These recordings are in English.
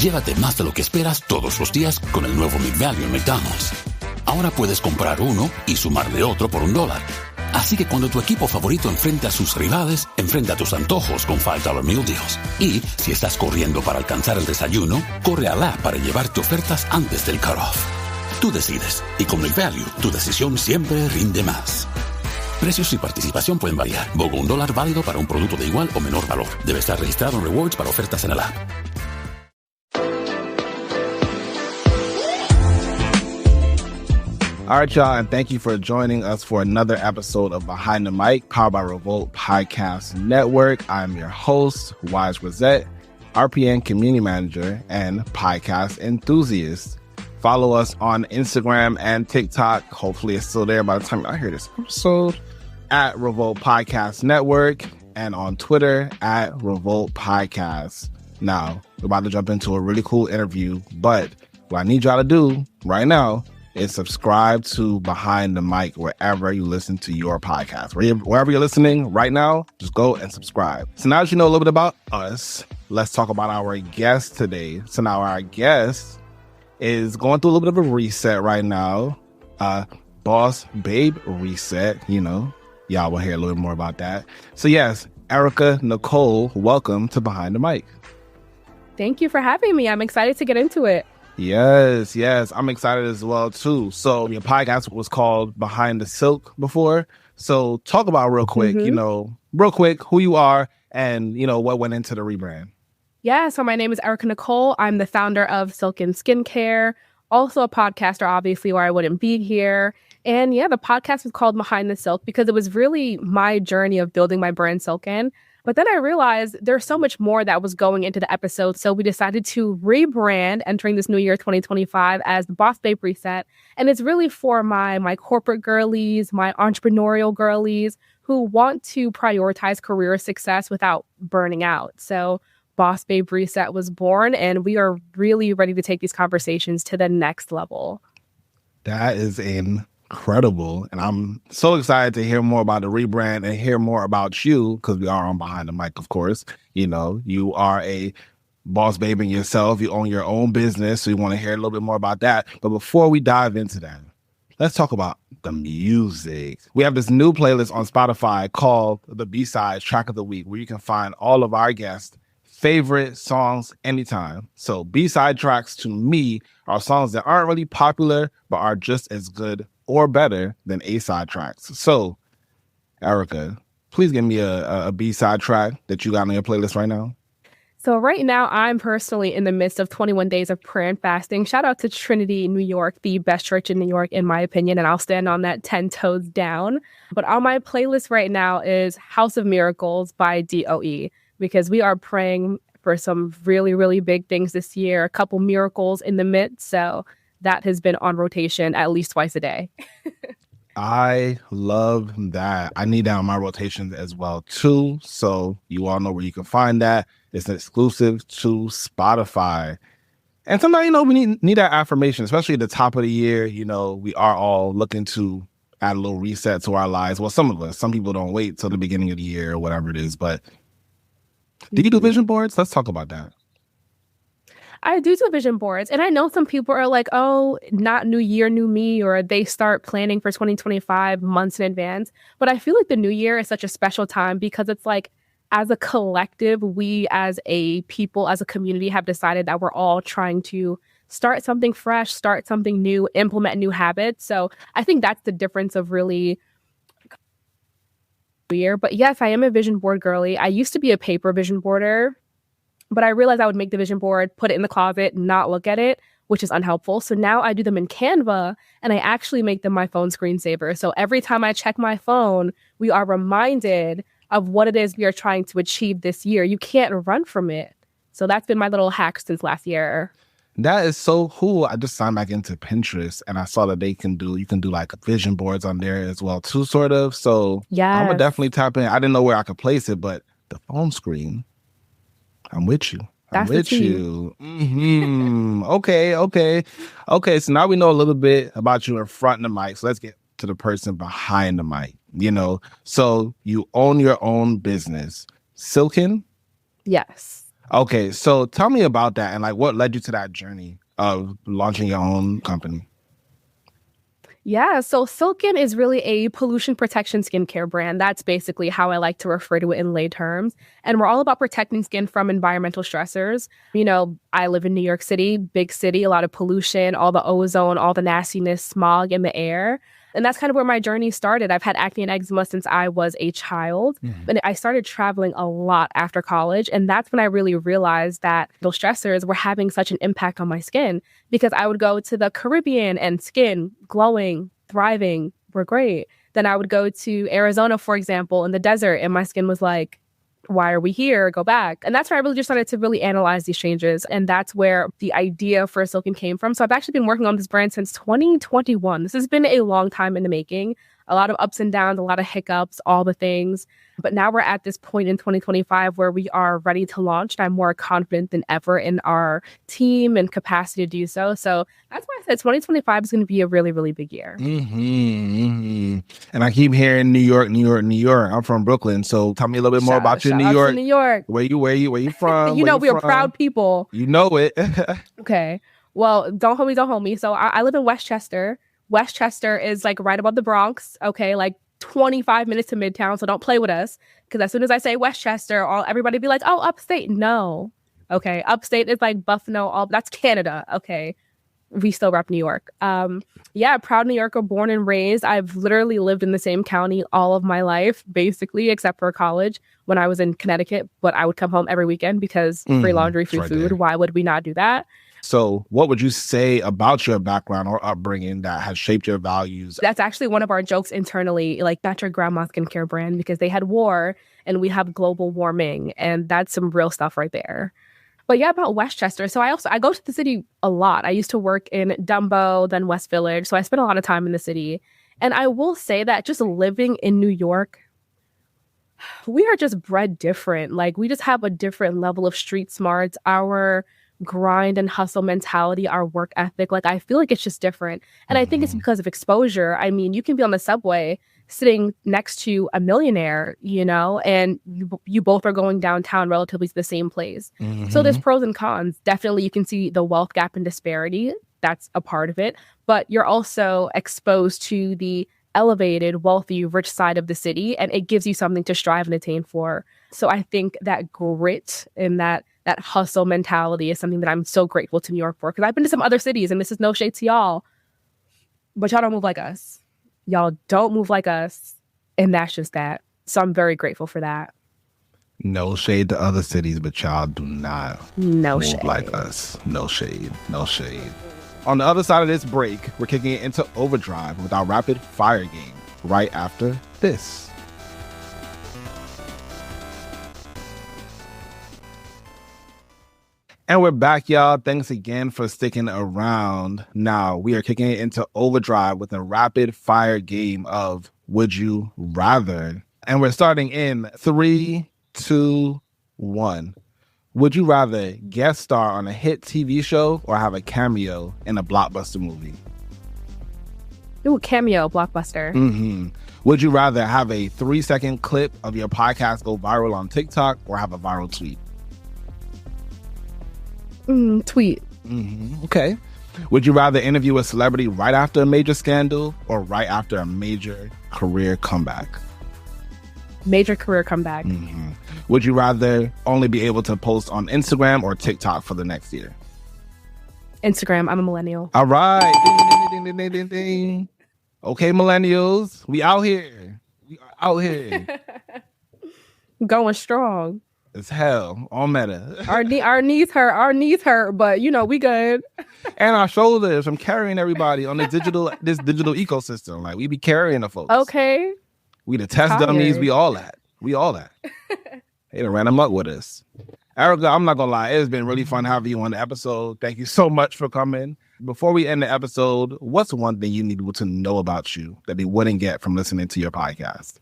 Llévate más de lo que esperas todos los días con el nuevo McValue en McDonald's. Ahora puedes comprar uno y sumarle otro por $1. Así que cuando tu equipo favorito enfrente a sus rivales, enfrenta tus antojos con $5 Meal Deals. Y si estás corriendo para alcanzar el desayuno, corre a la app para llevarte ofertas antes del cutoff. Tú decides, y con McValue, tu decisión siempre rinde más. Precios y participación pueden variar. BOGO $1 válido para un producto de igual o menor valor. Debe estar registrado en Rewards para ofertas en el app. All right, y'all, and thank you for joining us for another episode of Behind the Mic, powered by Revolt Podcast Network. I'm your host, Wise Rosette, RPN Community Manager and podcast enthusiast. Follow us on Instagram and TikTok. Hopefully it's still there by the time I hear this episode, at Revolt Podcast Network, and on Twitter at Revolt Podcast. Now, we're about to jump into a really cool interview, but what I need y'all to do right now is subscribe to Behind the Mic wherever you listen to your podcast. Wherever you're listening right now, just go and subscribe. So now that you know a little bit about us, let's talk about our guest today. So now our guest is going through a little bit of a reset right now. Boss Babe reset, y'all will hear a little bit more about that. So yes, Ericka Nicole, welcome to Behind the Mic. Thank you for having me. I'm excited to get into it. Yes. I'm excited as well, too. So your podcast was called Behind the Silk before. So talk about real quick, who you are and, what went into the rebrand. Yeah, so my name is Ericka Nicole. I'm the founder of SILKENN Skincare, also a podcaster, obviously, or I wouldn't be here. And yeah, the podcast was called Behind the Silk because it was really my journey of building my brand SILKENN. But then I realized there's so much more that was going into the episode. So we decided to rebrand entering this new year, 2025, as the Boss Babe Reset. And it's really for my corporate girlies, my entrepreneurial girlies who want to prioritize career success without burning out. So Boss Babe Reset was born, and we are really ready to take these conversations to the next level. That is incredible. And I'm so excited to hear more about the rebrand and hear more about you, because we are on Behind the Mic, of course. You are a boss babe in yourself. You own your own business. So you want to hear a little bit more about that. But before we dive into that, let's talk about the music. We have this new playlist on Spotify called the B-Sides Track of the Week, where you can find all of our guests' favorite songs anytime. So B-side tracks to me are songs that aren't really popular, but are just as good or better than A-side tracks. So, Ericka, please give me a B-side track that you got on your playlist right now. So right now, I'm personally in the midst of 21 days of prayer and fasting. Shout out to Trinity, New York, the best church in New York, in my opinion, and I'll stand on that 10 toes down. But on my playlist right now is House of Miracles by DOE, because we are praying for some really, really big things this year, a couple miracles in the midst. So that has been on rotation at least twice a day. I love that. I need that on my rotations as well, too. So you all know where you can find that. It's exclusive to Spotify. And sometimes, we need that affirmation, especially at the top of the year. We are all looking to add a little reset to our lives. Well, some of us. Some people don't wait till the beginning of the year or whatever it is. But do you do vision boards? Let's talk about that. I do vision boards. And I know some people are like, oh, not new year, new me, or they start planning for 2025 months in advance. But I feel like the new year is such a special time because it's like, as a collective, we as a people, as a community have decided that we're all trying to start something fresh, start something new, implement new habits. So I think that's the difference of really weird. But yes, I am a vision board girly. I used to be a paper vision boarder, but I realized I would make the vision board, put it in the closet, not look at it, which is unhelpful. So now I do them in Canva, and I actually make them my phone screensaver. So every time I check my phone, we are reminded of what it is we are trying to achieve this year. You can't run from it. So that's been my little hack since last year. That is so cool. I just signed back into Pinterest, and I saw that you can do like vision boards on there as well too, sort of. So yeah, I'm gonna definitely tap in. I didn't know where I could place it, but the phone screen, I'm with you. I'm with you. Mm-hmm. Okay. So now we know a little bit about you in front of the mic. So let's get to the person behind the mic. So you own your own business, SILKENN. Yes. Okay, so tell me about that and like what led you to that journey of launching your own company. Yeah, so SILKENN is really a pollution protection skincare brand. That's basically how I like to refer to it in lay terms. And we're all about protecting skin from environmental stressors. You know, I live in New York City, big city, a lot of pollution, all the ozone, all the nastiness, smog in the air. And that's kind of where my journey started. I've had acne and eczema since I was a child. And I started traveling a lot after college. And that's when I really realized that those stressors were having such an impact on my skin because I would go to the Caribbean and skin glowing, thriving, were great. Then I would go to Arizona, for example, in the desert, and my skin was like, why are we here? Go back. And that's where I really just started to really analyze these changes. And that's where the idea for SILKENN came from. So I've actually been working on this brand since 2021. This has been a long time in the making. A lot of ups and downs, a lot of hiccups, all the things. But now we're at this point in 2025 where we are ready to launch. And I'm more confident than ever in our team and capacity to do so. So that's why I said 2025 is going to be a really, really big year. And I keep hearing New York, New York, New York. I'm from Brooklyn. So tell me a little bit more about you in New York. New York. Where you from? You know, we are proud people. You know it. Okay. Well, don't hold me. So I live in Westchester. Westchester is like right above the Bronx, okay, like 25 minutes to Midtown, so don't play with us, because as soon as I say Westchester, everybody be like, oh, upstate. No. Okay, upstate is like Buffalo, that's Canada, okay? We still rep New York. Yeah, proud New Yorker, born and raised. I've literally lived in the same county all of my life, basically, except for college when I was in Connecticut, but I would come home every weekend because free laundry, free food. There. Why would we not do that? So what would you say about your background or upbringing that has shaped your values? That's actually one of our jokes internally, like not your grandma's skincare brand, because they had war and we have global warming. And that's some real stuff right there. But yeah, about Westchester. So I go to the city a lot. I used to work in Dumbo, then West Village. So I spent a lot of time in the city. And I will say that just living in New York, we are just bred different. Like we just have a different level of street smarts. Our grind and hustle mentality, our work ethic, like I feel like it's just different. And I think it's because of exposure. I mean, you can be on the subway sitting next to a millionaire, you know, and you both are going downtown relatively to the same place. So there's pros and cons. Definitely you can see the wealth gap and disparity. That's a part of it. But you're also exposed to the elevated, wealthy, rich side of the city, and it gives you something to strive and attain for. So I think that grit and that hustle mentality is something that I'm so grateful to New York for, because I've been to some other cities, and this is no shade to y'all, but y'all don't move like us. Y'all don't move like us, and that's just that. So I'm very grateful for that. No shade to other cities, but y'all do not move shade like us. No shade. No shade. On the other side of this break, we're kicking it into overdrive with our rapid fire game right after this. And we're back, y'all. Thanks again for sticking around. Now, we are kicking it into overdrive with a rapid fire game of Would You Rather? And we're starting in 3, 2, 1. Would you rather guest star on a hit TV show or have a cameo in a blockbuster movie? Ooh, cameo, blockbuster. Would you rather have a 3-second clip of your podcast go viral on TikTok or have a viral tweet? Tweet. Okay. Would you rather interview a celebrity right after a major scandal or right after a major career comeback? Major career comeback. Would you rather only be able to post on Instagram or TikTok for the next year? Instagram. I'm a millennial. All right. Ding, ding, ding, ding, ding, ding. Okay, millennials. We out here. We are out here. Going strong. It's hell on Meta. Our knees hurt, but you know, we good. And our shoulders from carrying everybody on this digital ecosystem. Like we be carrying the folks. Okay. We the test dummies, we all that. They done ran amok with us. Ericka, I'm not gonna lie, it's been really fun having you on the episode. Thank you so much for coming. Before we end the episode, what's one thing you need people to know about you that they wouldn't get from listening to your podcast?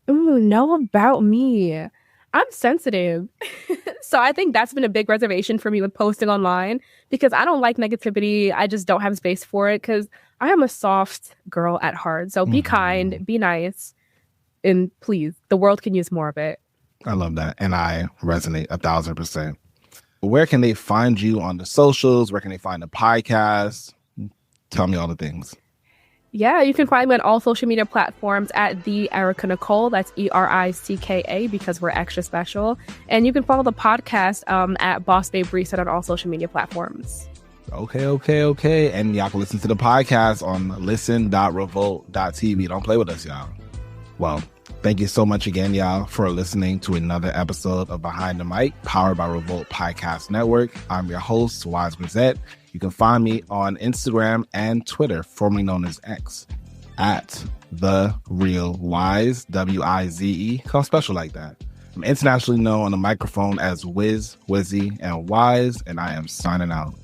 Know about me. I'm sensitive. So I think that's been a big reservation for me with posting online, because I don't like negativity. I just don't have space for it, because I am a soft girl at heart. So be kind, be nice, and please, the world can use more of it. I love that. And I resonate 1,000%. Where can they find you on the socials? Where can they find the podcast? Tell me all the things. Yeah, you can find me on all social media platforms at the Ericka Nicole. That's ERICKA because we're extra special. And you can follow the podcast at Boss Babe Reset on all social media platforms. Okay. And y'all can listen to the podcast on listen.revolt.tv. Don't play with us, y'all. Well, thank you so much again, y'all, for listening to another episode of Behind the Mic, powered by Revolt Podcast Network. I'm your host, Wise Gazette. You can find me on Instagram and Twitter, formerly known as X, at The Real Wise, WIZE. Call special like that. I'm internationally known on the microphone as Wiz, Wizzy, and Wise, and I am signing out.